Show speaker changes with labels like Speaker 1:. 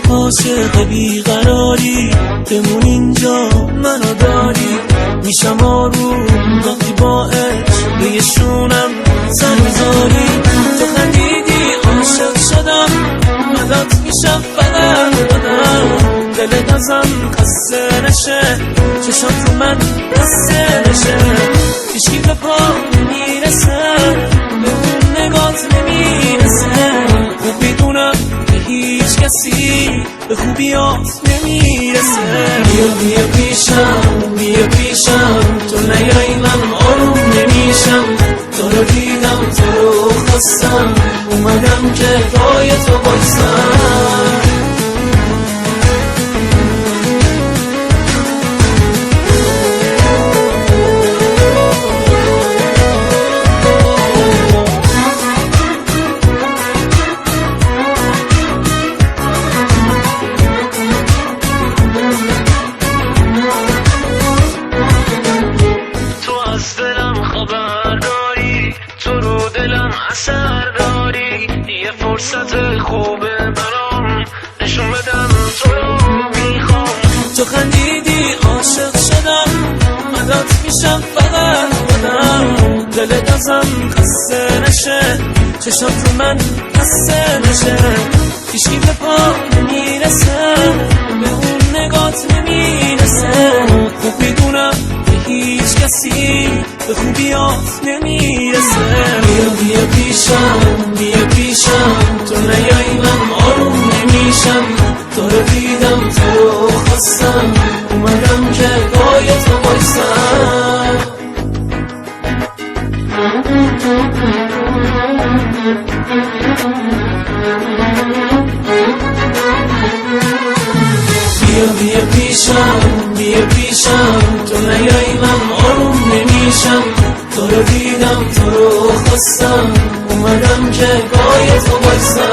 Speaker 1: عاشق بیقراری، بمون اینجا منو داری. میشم آروم وقتی با عشق به یه شونم سر میذاری. تو خندیدی عاشق شدم، مدد میشم فقط دلت ازم قصه نشه، چشم تو من قصه نشه. هیچکی به پا نمیرسه، به اون نگات نمیرسه. خوب میدونم که هیچ کسی به خوبیات نمیرسه. بیا پیشم تو نیایی من آروم نمیشم. تو رو دیدم تو رو خواستم، اومدم که پای تو بایستم.
Speaker 2: اثر داری، یه فرصت خوبه برام نشون بدم تو رو میخوام.
Speaker 1: تو خندیدی عاشق شدم، مدد میشم فقط دلت ازم قصه نشه، چشم تو من قصه نشه. هیچکی به پا نمیرسه، به اون نگات نمیرسه. خوب میدونم که هیچ کسی به خوبیات نمیرسه. بیا پیشم تو نیایی من آروم نمیشم. تو رو دیدم تو رو خواستم، اومدم که پای تو بایستم. بیا پیشم تو نیایی من آروم نمیشم. تو رو دیدم تو رو خواستم، اومدم که پای تو بایستم.